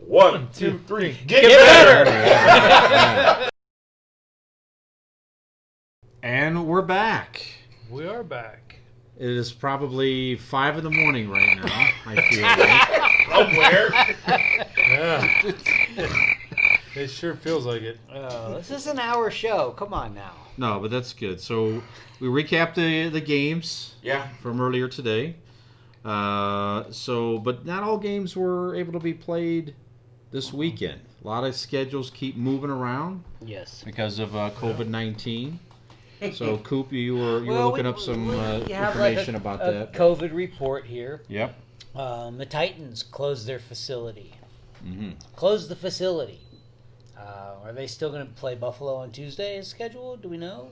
1, 2, 3. Get better! And we're back. We are back. It is probably 5 in the morning right now, I feel like. Yeah. It sure feels like it. This is an hour show. Come on now. No, but that's good. So we recapped the games from earlier today. But not all games were able to be played this weekend. A lot of schedules keep moving around. Yes. Because of COVID-19. So, Coop, you were looking up some information about that. COVID report here. Yep. The Titans closed their facility. Mm-hmm. Closed the facility. Are they still going to play Buffalo on Tuesday as scheduled? Do we know?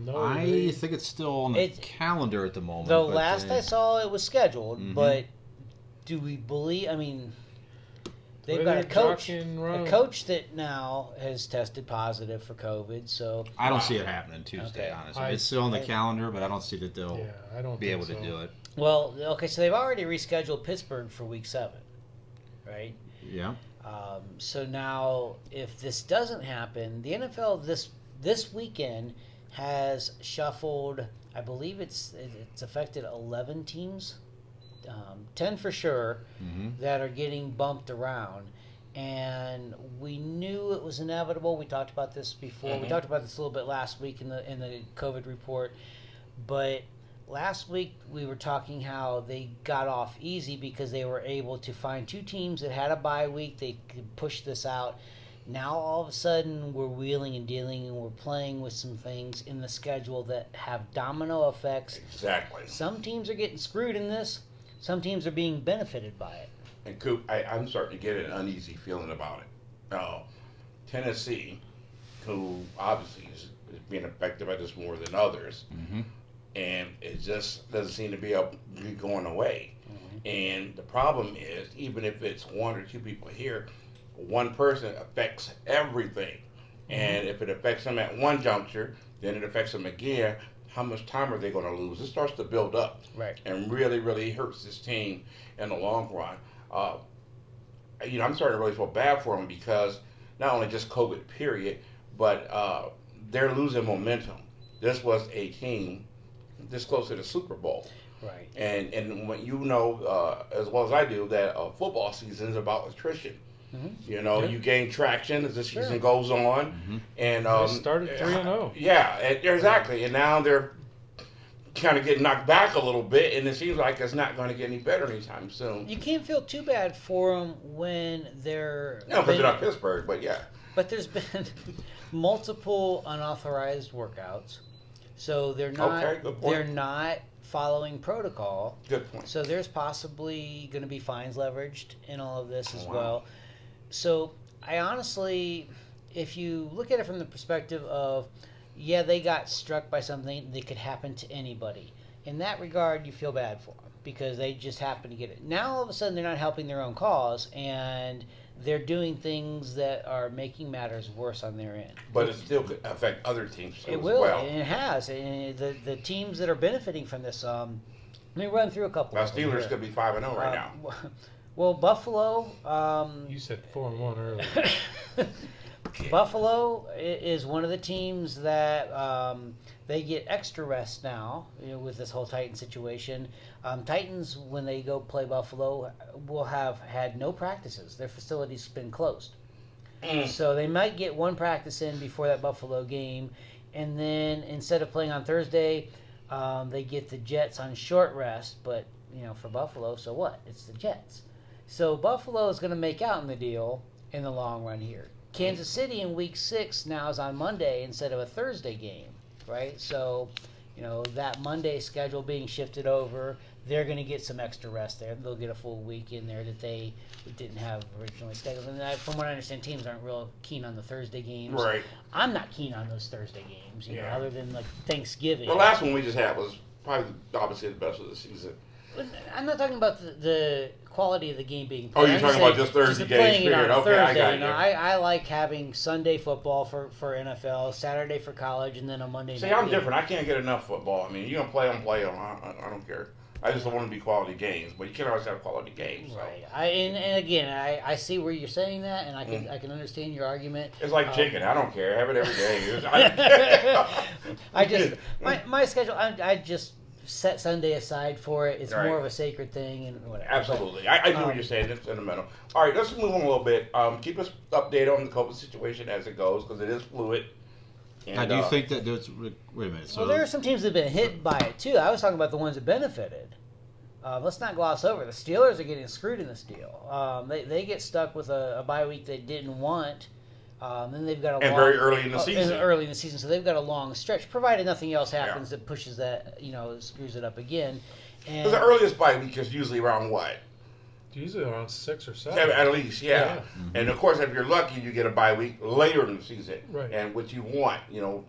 No, I think it's still on the calendar at the moment. The last I saw, it was scheduled. Mm-hmm. But do we believe? I mean, they've got a coach that now has tested positive for COVID. So I don't see it happening Tuesday. Honestly, it's still on the calendar, but I don't see that they'll be able to do it. Well, okay, so they've already rescheduled Pittsburgh for Week 7, right? Yeah. So now, if this doesn't happen, the NFL this weekend has shuffled. I believe it's affected 11 teams, 10 for sure, that are getting bumped around. And we knew it was inevitable. We talked about this before. Mm-hmm. We talked about this a little bit last week in the COVID report, but last week we were talking how they got off easy because they were able to find 2 teams that had a bye week. They could push this out. Now all of a sudden we're wheeling and dealing and we're playing with some things in the schedule that have domino effects. Exactly. Some teams are getting screwed in this. Some teams are being benefited by it. And Coop, I'm starting to get an uneasy feeling about it. Tennessee, who obviously is being affected by this more than others, and it just doesn't seem to be going away. And the problem is, even if it's 1 or 2 people here, one person affects everything. And if it affects them at one juncture, then it affects them again. How much time are they going to lose? It starts to build up, right? And really, really hurts this team in the long run. I'm starting to really feel bad for them because not only just COVID period, but they're losing momentum. This was a team this close to the Super Bowl. Right. And when you know, as well as I do, that football season is about attrition. You know, you gain traction as the season goes on. And they started 3-0. Yeah, exactly. And now they're kind of getting knocked back a little bit, and it seems like it's not going to get any better anytime soon. You can't feel too bad for them when they're... No, because they're not Pittsburgh, but yeah. But there's been multiple unauthorized workouts. So they're not following protocol. Good point. So there's possibly going to be fines leveraged in all of this as well. So I honestly, if you look at it from the perspective of, they got struck by something that could happen to anybody. In that regard, you feel bad for them because they just happen to get it. Now all of a sudden they're not helping their own cause and they're doing things that are making matters worse on their end. But it still could affect other teams too as well. And it has. And the teams that are benefiting from this, let me run through a couple. Well, Steelers could be 5-0 right now. Well, Buffalo... you said 4-1 earlier. Buffalo is one of the teams that they get extra rest now with this whole Titan situation. Titans, when they go play Buffalo, will have had no practices. Their facility's been closed. So they might get one practice in before that Buffalo game. And then instead of playing on Thursday, they get the Jets on short rest. But, for Buffalo, so what? It's the Jets. So Buffalo is going to make out in the deal in the long run here. Kansas City in Week 6 now is on Monday instead of a Thursday game, right? So, that Monday schedule being shifted over, they're going to get some extra rest there. They'll get a full week in there that they didn't have originally scheduled. And from what I understand, teams aren't real keen on the Thursday games. Right. I'm not keen on those Thursday games, know, other than like Thanksgiving. The last one we just had was probably obviously the best of the season. I'm not talking about the quality of the game being played. Oh, you're talking about just Thursday games, period. Okay, Thursday, I got you. I like having Sunday football for NFL, Saturday for college, and then a Monday night. See, I'm different. I can't get enough football. I mean, you're going to play them. I don't care. I just don't want to be quality games, but you can't always have quality games. So. Right. And again, I see where you're saying that, and I can understand your argument. It's like chicken. I don't care. Have it every day. My schedule. I just set Sunday aside for it. It's Right. more of a sacred thing and whatever. Absolutely. I know what you're saying. It's sentimental. All right, let's move on a little bit. Keep us updated on the COVID situation as it goes because it is fluid. And, Now, do you think that there's? Wait a minute. So Well, there are some teams that have been hit by it too. I was talking about the ones that benefited. Let's not gloss over. The Steelers are getting screwed in this deal. They get stuck with a bye week they didn't want. Then they've got a very early in the season. Early in the season, so they've got a long stretch. Provided nothing else happens that pushes that, screws it up again. And Because the earliest bye week is usually around what? Usually around 6 or 7. At least, yeah. Yeah. Mm-hmm. And of course, if you're lucky, you get a bye week later in the season. Right. And what you want,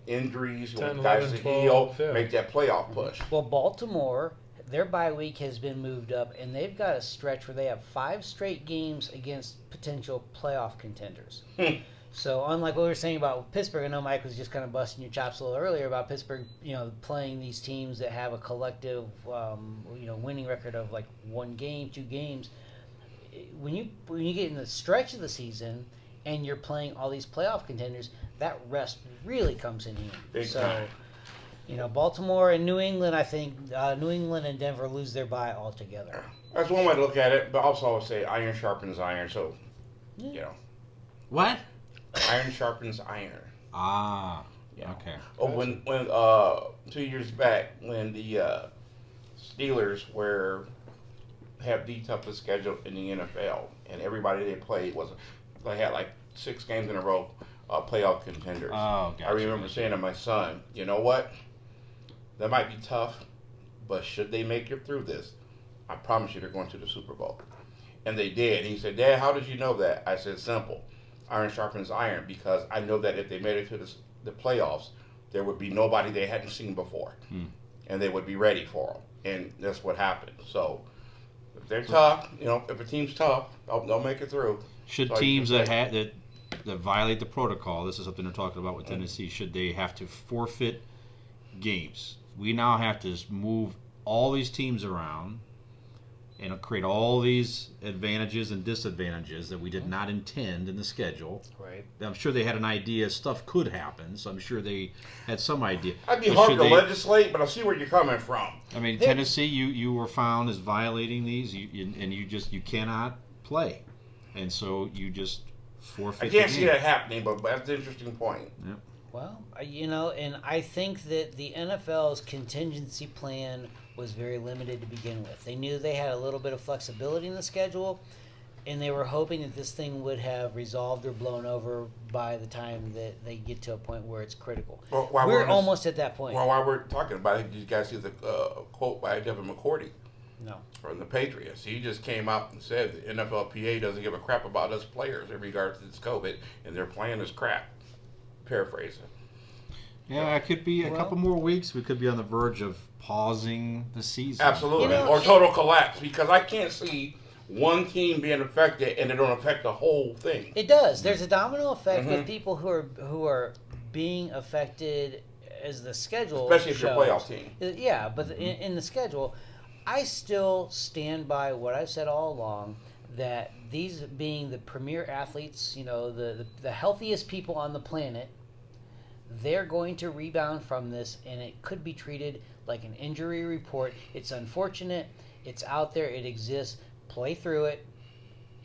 injuries, you 10, want guys 11, to 12, heal, yeah. make that playoff push. well, Baltimore, their bye week has been moved up, and they've got a stretch where they have 5 straight games against potential playoff contenders. So unlike what we were saying about Pittsburgh, I know Mike was just kind of busting your chops a little earlier about Pittsburgh, playing these teams that have a collective, winning record of like 1 game, 2 games. When you get in the stretch of the season and you're playing all these playoff contenders, that rest really comes in handy. Big time. Baltimore and New England, I think New England and Denver lose their bye altogether. That's one way to look at it, but also I would say iron sharpens iron. So, what? iron sharpens iron. Ah. Yeah. Okay. Oh, when 2 years back when the Steelers have the toughest schedule in the NFL, and everybody they played they had like 6 games in a row, playoff contenders. Oh, gotcha. I remember saying to my son, you know what? That might be tough, but should they make it through this, I promise you they're going to the Super Bowl. And they did. He said, Dad, how did you know that? I said, simple. Iron sharpens iron, because I know that if they made it to the playoffs, there would be nobody they hadn't seen before. And they would be ready for them. And that's what happened. So if they're tough, if a team's tough, they'll make it through. Should That's all you teams can that say. that violate the protocol, this is something they're talking about with Tennessee, should they have to forfeit games? We now have to move all these teams around and create all these advantages and disadvantages that we did not intend in the schedule. Right. I'm sure they had an idea stuff could happen, so I'm sure they had some idea. I'd be But hard should to they- legislate, but I see where you're coming from. I mean, Tennessee, you were found as violating these, and you cannot play, and so you just forfeit. I can't the see game. that happening, but that's an interesting point. Well, and I think that the NFL's contingency plan was very limited to begin with. They knew they had a little bit of flexibility in the schedule, and they were hoping that this thing would have resolved or blown over by the time that they get to a point where it's critical. Well, while We're on this- almost at that point. Well, while we're talking about it, did you guys see the quote by Devin McCourty No. from the Patriots? He just came out and said the NFLPA doesn't give a crap about us players in regards to this COVID, and they're playing as crap. Paraphrasing. Yeah, it could be a Well- couple more weeks. We could be on the verge of pausing the season. Absolutely. Or total collapse, because I can't see one team being affected and it don't affect the whole thing. It does. There's a domino effect with people who are being affected as the schedule Especially if you're a shows. playoff team. Yeah, but in the schedule, I still stand by what I've said all along, that these being the premier athletes, the healthiest people on the planet, they're going to rebound from this, and it could be treated like an injury report. It's unfortunate. It's out there. It exists. Play through it.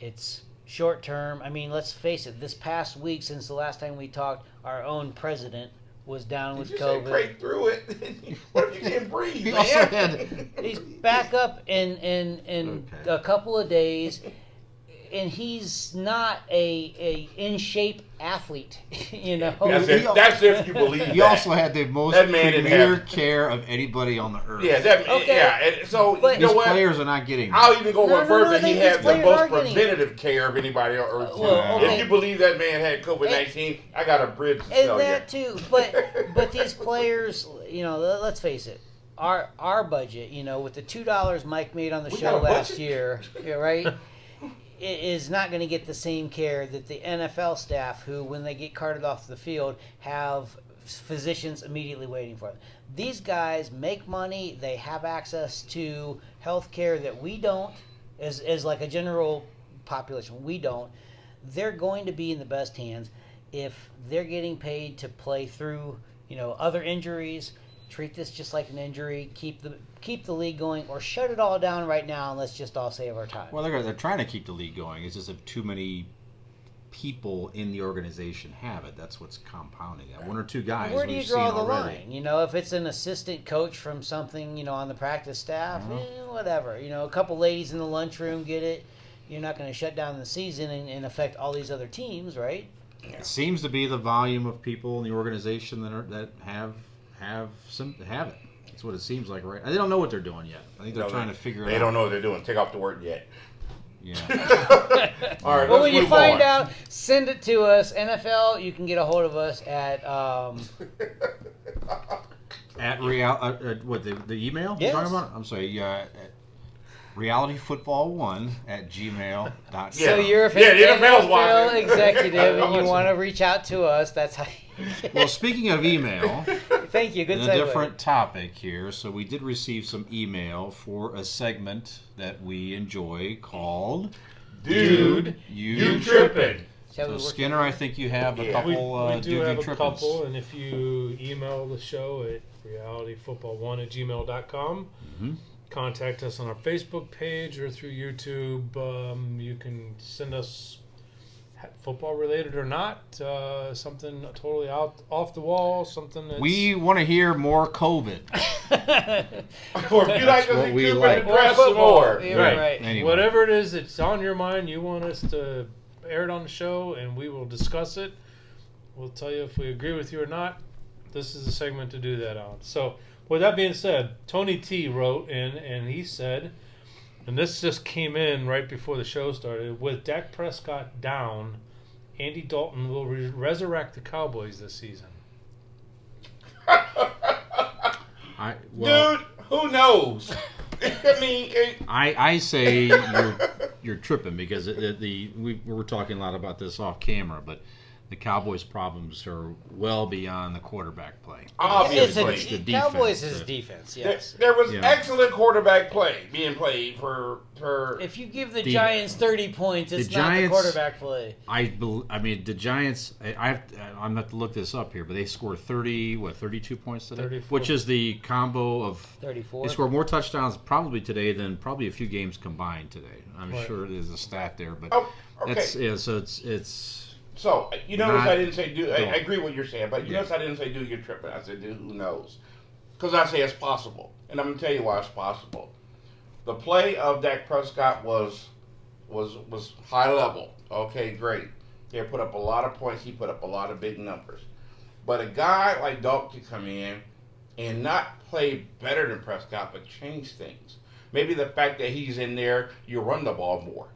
It's short term. I mean, let's face it. This past week, since the last time we talked, our own president was down with Did you COVID. say break through it? What if you can't breathe, He man? also had He's back up in Okay. a couple of days, and he's not a in shape athlete, That's if you believe he that. also had the most That man didn't premier have- care of anybody on the earth. Yeah, that. Okay. Yeah, and so But- you His know what? players are not getting. I'll even go No, one no, further. no, He his had the players most are getting it. preventative care of anybody on earth. Well, okay. If you believe that man had COVID-19, I got a bridge to and sell that you. too. But these players, let's face it, our budget, with the $2 Mike made on the We show got a last budget? year, right? Is not going to get the same care that the NFL staff, who, when they get carted off the field, have physicians immediately waiting for them. These guys make money. They have access to health care that we don't, as like a general population. We don't. They're going to be in the best hands if they're getting paid to play through, other injuries. Treat this just like an injury. Keep the league going, or shut it all down right now, and let's just all save our time. Well, they're trying to keep the league going. It's just that too many people in the organization have it. That's what's compounding that. One or two guys. Where do you we've draw seen the already. line? If it's an assistant coach from something, on the practice staff, whatever. A couple ladies in the lunchroom get it. You're not going to shut down the season and affect all these other teams, right? It seems to be the volume of people in the organization that have it. That's what it seems like, right? They don't know what they're doing yet. I think they're trying to figure it out. They don't know what they're doing. Take off the word yet. Yeah. All right. Well, let's when you move find on. out, send it to us. NFL, you can get a hold of us at At what the email? Yes. You're talking about? I'm sorry. At realityfootball1@gmail.com. So you're Yeah, the NFL's NFL watching. executive and you Listen. want to reach out to us. That's how. Well, speaking of email, Thank you. Good and a segue. different topic here. So we did receive some email for a segment that we enjoy called Dude, you tripping. Shall we So work- Skinner, I think you have a Yeah. couple we do Dude have You a Trippins. couple, and if you email the show at realityfootball1@gmail.com, contact us on our Facebook page or through YouTube. You can send us football related or not, something totally off the wall, something that's We want to hear more COVID. Or if you like to what see we Cooper like. to dress some more. Yeah, Right. right. Anyway. whatever it is that's on your mind, you want us to air it on the show, and we will discuss it. We'll tell you if we agree with you or not. This is a segment to do that on. So, with that being said, Tony T wrote in, and he said, and this just came in right before the show started, with Dak Prescott down, Andy Dalton will resurrect the Cowboys this season. Dude, who knows? I mean, I say you're tripping because we were talking a lot about this off camera, but the Cowboys' problems are well beyond the quarterback play. obviously. It's the Cowboys defense. is defense, yes. There was Yeah. excellent quarterback play being played for If you give the The- Giants 30 points, it's the not the Giants- quarterback play. I mean, the Giants. I'm gonna have to look this up here, but they scored 32 points today, 34. which is the combo of 34. they scored more touchdowns probably today than probably a few games combined today. I'm Right. sure there's a stat there, but Oh, okay. so it's So, you notice Not- I didn't say do. I don't. agree with what you're saying, but you Yeah. notice I didn't say do, you're tripping. I said do, who knows? Because I say it's possible. And I'm going to tell you why it's possible. The play of Dak Prescott was high level. Okay, great. He put up a lot of points. He put up a lot of big numbers. But a guy like Dalton could come in and not play better than Prescott, but change things. Maybe the fact that he's in there, you run the ball more.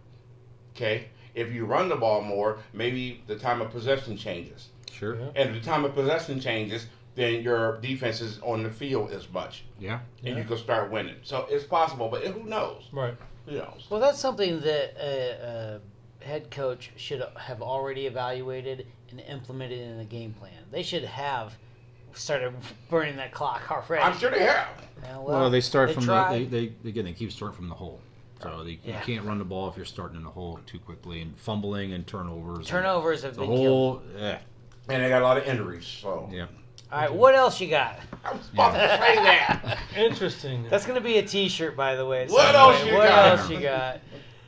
Okay? If you run the ball more, maybe the time of possession changes. sure. Yeah. And if the time of possession changes, then your defense is on the field as much. Yeah. And Yeah. you can start winning. So it's possible, but who knows? Right. Who knows? Well, that's something that a head coach should have already evaluated and implemented in the game plan. They should have started burning that clock already. I'm sure they have. Yeah, Well, they start from tried. they keep starting from the hole. So you Yeah. can't run the ball if you're starting in the hole too quickly and fumbling and turnovers. Turnovers have The been killed. whole yeah. And they got a lot of injuries. So Yeah. All right, what else you got? I was about to say that. Interesting. That's going to be a T-shirt, by the way. at What some else point. you What got? else you got?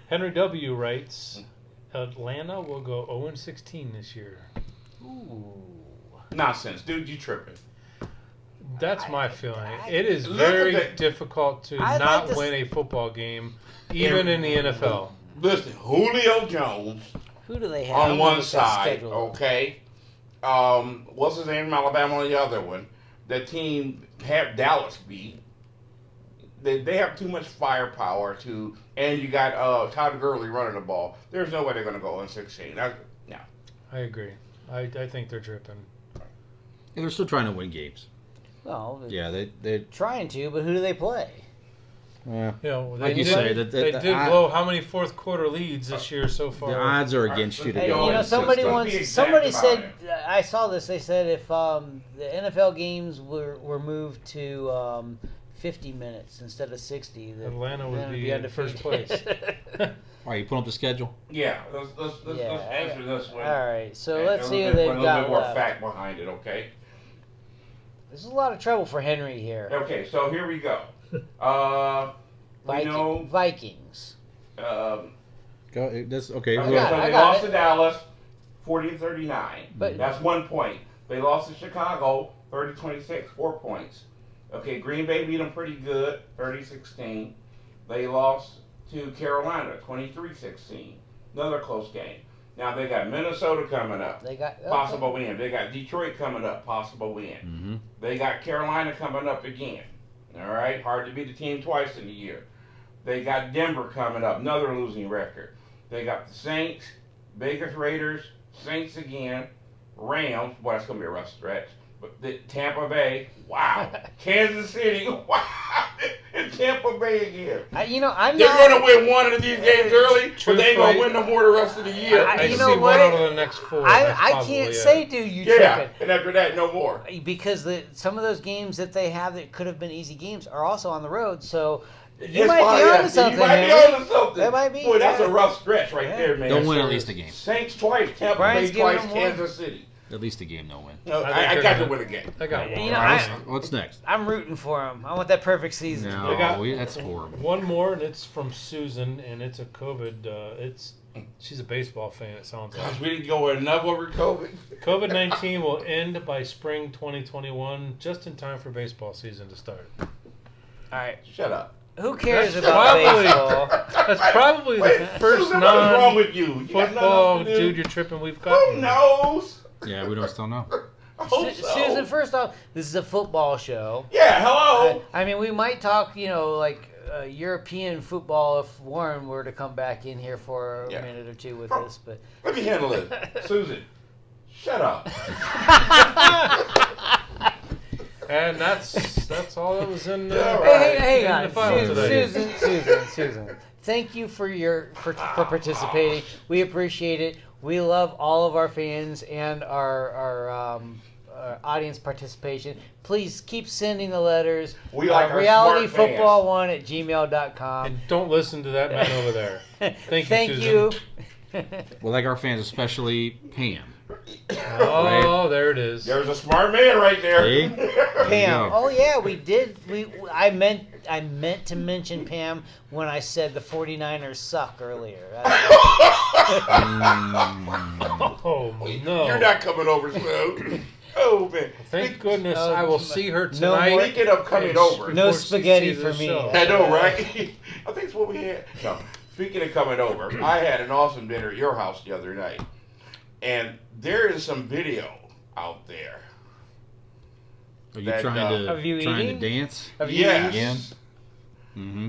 Henry W. writes, Atlanta will go 0-16 this year. Ooh. Nonsense, dude. You tripping? That's my feeling. It is Look at very that. difficult to I'd not like to win a football game, even in the NFL. Listen, Julio Jones Who do they have? I'm on gonna one look at side, schedule. okay. What's his name from Alabama on the other one? The team have Dallas beat. They have too much firepower to, and you got Todd Gurley running the ball. There's no way they're going to go on 16. No. I agree. I think they're tripping. They're still trying to win games. Well, they're Yeah, they trying to, but who do they play? Yeah. You know, Like you say, that they the did odd- blow how many fourth quarter leads this year so far? The odds are against you to Hey, go. you know, and somebody say once, Be exact somebody about said, I saw this. They said if the NFL games were moved to 50 minutes instead of 60, that Atlanta would be in first undefeated. All right, you put up the schedule. Yeah, let's Yeah. answer this one. All right, so And let's a see little who bit- they've with a little got bit more left. fact behind it, okay? There's a lot of trouble for Henry here. Okay, so here we go. We know. Vikings. Um, Go. That's okay. okay, got so it, I they got lost it. to Dallas, 40-39. But- That's 1 point. They lost to Chicago, 30-26, 4 points. Okay, Green Bay beat them pretty good, 30-16. They lost to Carolina, 23-16. Another close game. Now they got Minnesota coming up, They got possible win. They got Detroit coming up, possible win. Mm-hmm. They got Carolina coming up again. All right, hard to beat the team twice in a year. They got Denver coming up, another losing record. They got the Saints, Vegas Raiders, Saints again, Rams. Boy, that's gonna be a rough stretch. But the Tampa Bay, wow. Kansas City, wow. And Tampa Bay again. I'm They're not. gonna win one of these games early, but they ain't gonna Truthfully, win no more the rest of the year. I you see know one what? out of the next four. That's I probably can't it. say, dude, you yeah, tripping. and after that, no more. Because some of those games that they have that could have been easy games are also on the road. So you It's might fine, be yeah. onto something. You might be Henry. onto something. That might be, Boy, that's yeah. a rough stretch right Yeah. there, man. Don't win at least a game. Saints twice, Tampa Brian's Bay giving twice, them one. Kansas City. At least a game, no win. No, I think I they're got to gonna- win again. I got one. You know, All right, what's next? I'm rooting for him. I want that perfect season. No, got- that's horrible. One more, and it's from Susan, and it's a COVID. She's a baseball fan. It sounds like. Gosh, we didn't go enough over COVID. COVID-19 will end by spring 2021, just in time for baseball season to start. All right. Shut up. Who cares That's about probably- baseball? That's probably Wait, the first Susan, what is wrong with you? You got nothing non-football else to do? dude you're tripping we've Who gotten. knows? Yeah, we don't still know. I hope so. Susan, first off, this is a football show. Yeah, hello. I mean, we might talk, like European football if Warren were to come back in here for a Yeah. minute or two with us. But Let me handle it. Susan, shut up. And that's all that was in the, Yeah, hey, right. hang in on, the file today. Susan. Thank you for for participating. We appreciate it. We love all of our fans and our audience participation. Please keep sending the letters. We like our realityfootball1 at gmail.com. And don't listen to that man over there. Thank you, Thank Susan. you. Well, like our fans, especially Pam. Oh, there it is. There's a smart man right there. See? There you Pam. go. Oh yeah, we did. I meant to mention Pam when I said the 49ers suck earlier. Oh no! You're not coming over soon. Oh man. Thank goodness No, I will see her no tonight. more- Speaking of coming And over. No before she spaghetti sees for the me. show. I know, right? I think it's what we had. No. Speaking of coming over, I had an awesome dinner at your house the other night. And there is some video out there. Are you That, trying Of you to eating? dance Have you Yes. again? Mm-hmm.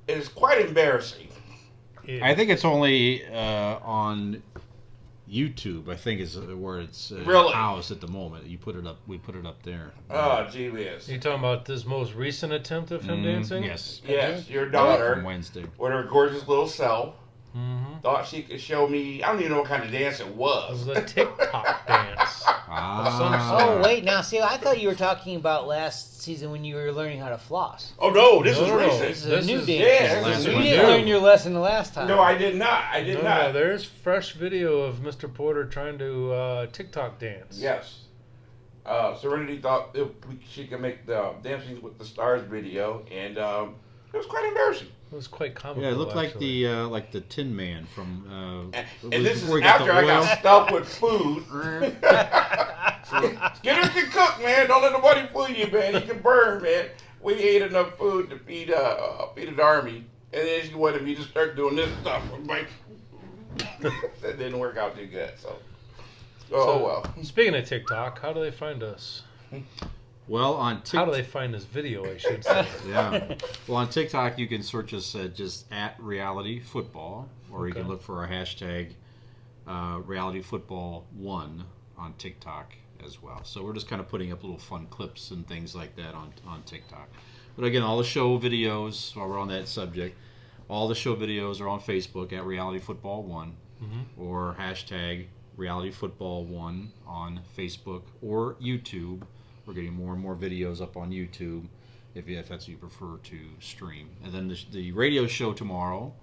It is quite embarrassing. Yeah. I think it's only on YouTube. I think is where it's Really? housed at the moment. You put it up. We put it up there. Oh, gee whiz. You talking about this most recent attempt of him dancing? Yes. Yes, your From daughter, Wednesday. with her gorgeous little self, Mm-hmm. thought she could show me. I don't even know what kind of dance it It was. was a TikTok dance. Ah. Oh wait, now see, I thought you were talking about last season when you were learning how to floss. Oh no, this No, is no, recent. This is a This new is- dance. Yeah, this is you new. didn't learn your lesson the last time. No, I did not. I did No, not. there's fresh video of Mr. Porter trying to TikTok dance. Yes. Serenity thought she could make the Dancing with the Stars video, and it was quite embarrassing. It was quite comical. Yeah, it looked actually. like the Tin Man from. And this is before he got after the I got oil. stuffed with food. Skinner can cook, man. Don't let nobody fool you, man. He can burn, man. We ate enough food to feed an army, and then she wanted me to start doing this stuff. I'm like, that didn't work out too good. So, So, well. Speaking of TikTok, how do they find us? Well, on How TikTok. do they find this video, I should say? Yeah. Well, on TikTok, you can search us just at Reality Football, or you can Okay. look for our hashtag Reality Football 1 on TikTok as well. So we're just kind of putting up little fun clips and things like that on TikTok. But again, all the show videos, while we're on that subject, all the show videos are on Facebook at Reality Football One, or hashtag Reality Football One on Facebook or YouTube. We're getting more and more videos up on YouTube, if that's what you prefer to stream. And then the radio show tomorrow,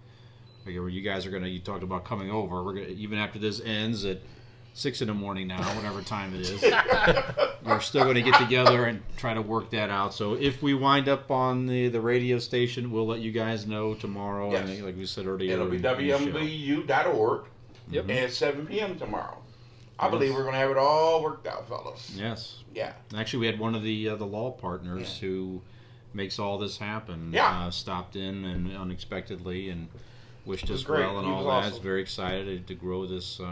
where you guys are gonna. You talked about coming over. We're gonna, even after this ends at 6 in the morning now, whatever time it is. We're still going to get together and try to work that out. So if we wind up on the radio station, we'll let you guys know tomorrow. Yes. And like we said earlier, It'll be WMBU.org at 7 p.m. tomorrow. I believe we're going to have it all worked out, fellas. Yes. Yeah. Actually, we had one of the law partners who makes all this happen. Yeah. Stopped in and unexpectedly and wished us great. well and He all was that. awesome. Very excited to grow this We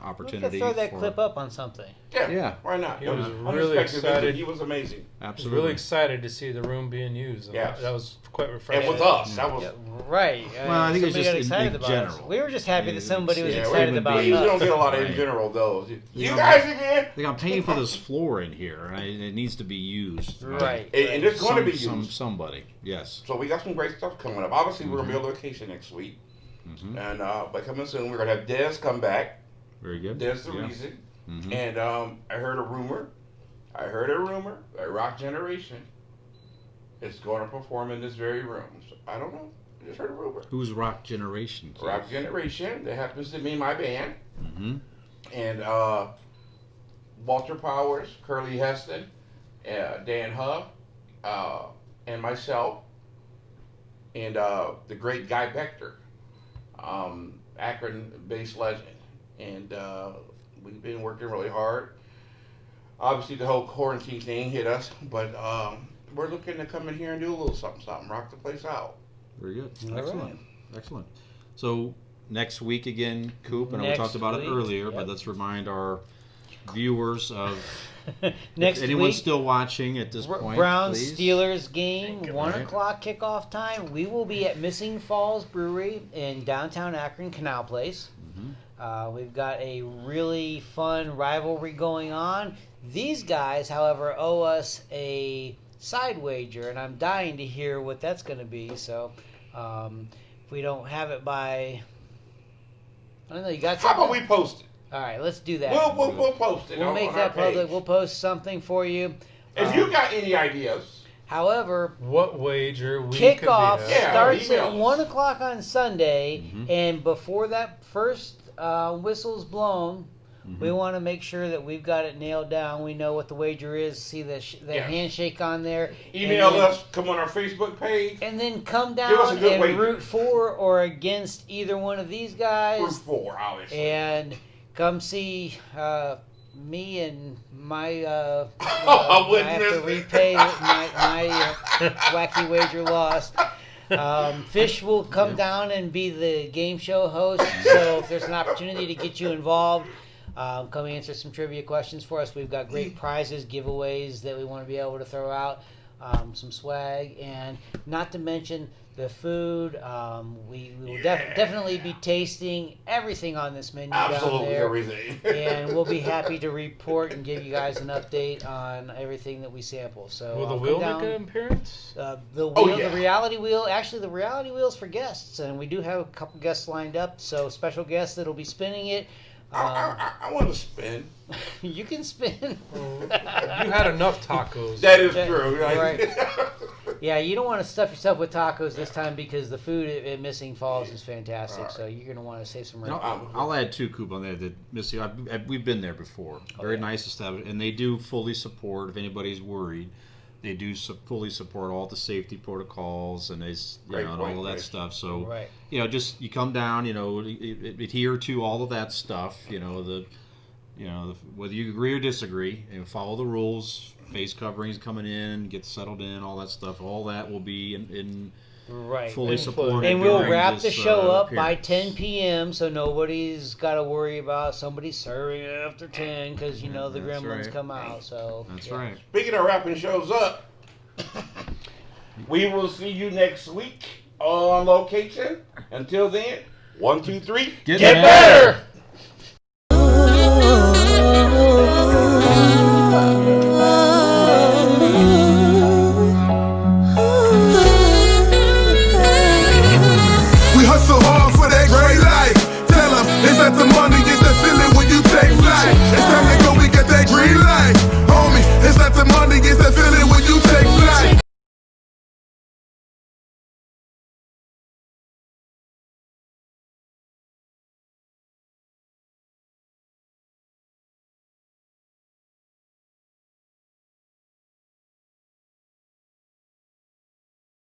opportunity. could throw that for- clip up on something. Yeah. Why not? He It was was really unexpected visit. excited. He was amazing. I was Absolutely. really excited to see the room being used. And Yes. that was quite refreshing. And with us, that was. Yeah, right. Well, I think it's somebody just got in excited about general. us. We were just happy that somebody was Yeah, excited human about We beings. usually don't us. get a lot of in Right. general, though. You know, guys again? Like I'm paying for this floor in here. Right? It needs to be used. Right. And it's going to be used. Somebody. Yes. So we got some great stuff coming up. Obviously, we're going to be on location next week. Mm-hmm. And by coming soon, we're going to have Dez come back. Very good. Dez the Yeah. Reason. Mhm. And I heard a rumor that Rock Generation is going to perform in this very room. So, I don't know. I just heard a rumor. Who's Rock Generation? Rock Generation, that happens to be my band. Mm-hmm. And Walter Powers, Curly Heston, Dan Huff, and myself, and the great Guy Bechter, Akron-based legend. And we've been working really hard. Obviously, the whole quarantine thing hit us, but we're looking to come in here and do a little something, rock the place out. Very good. All Excellent. right. Excellent. So next week again, Coop, and we Next talked about it week, earlier, yep. but let's remind our viewers of Next if anyone's week, still watching at this point. Browns please. Steelers game, you. 1 Right. o'clock kickoff time. We will be at Missing Falls Brewery in downtown Akron, Canal Place. We've got a really fun rivalry going on. These guys, however, owe us a side wager, and I'm dying to hear what that's going to be. So, if we don't have it by, I don't know, you got How something? about we post it? All right, let's do that. We'll post it. We'll on make our that public. page. We'll post something for you. If you got any ideas, However, What wager we kickoff could be Yeah, starts email at us. 1 o'clock on Sunday, Mhm. and before that first whistle's blown, we want to make sure that we've got it nailed down. We know what the wager is. See the Yes. handshake on there. email and then, us. Come on our Facebook page. and then come Give us a down good and wager. root for or against either one of these guys, Root 4, obviously. and come see me and my. I wouldn't I have to miss it. repay my wacky wager loss. Fish will come down and be the game show host. So if there's an opportunity to get you involved, come answer some trivia questions for us. We've got great prizes, giveaways that we want to be able to throw out, some swag, and not to mention the food. We will definitely be tasting everything on this menu down Absolutely there. everything. And we'll be happy to report and give you guys an update on everything that we sample. So Will the come wheel down. make an appearance? The wheel, Oh, yeah. the reality wheel. Actually, the reality wheel's for guests, and we do have a couple guests lined up. So special guests that'll be spinning it. I want to spin. You can spin. You had enough tacos. That is That- true. right. Yeah, you don't want to stuff yourself with tacos this time because the food at Missing Falls is fantastic. So you're going to want to save some room. I'll add two, Coop, on there. That Missy, we've been there before. Very nice establishment, and they do fully support. If anybody's worried, they do fully support all the safety protocols and Great and point, all of that Chris. stuff. So Right. just you come down, adhere to all of that stuff. Whether you agree or disagree, and follow the rules. Face coverings coming in, get settled in, all that stuff. All that will be in Right. fully And supported. And we'll during wrap this, the show up by appearance. 10 p.m. so nobody's got to worry about somebody serving after 10 because the That's gremlins right. come out. So That's yeah. right. Speaking of wrapping shows up, we will see you next week on location. Until then, 1, 2, 3. Get Get better. better!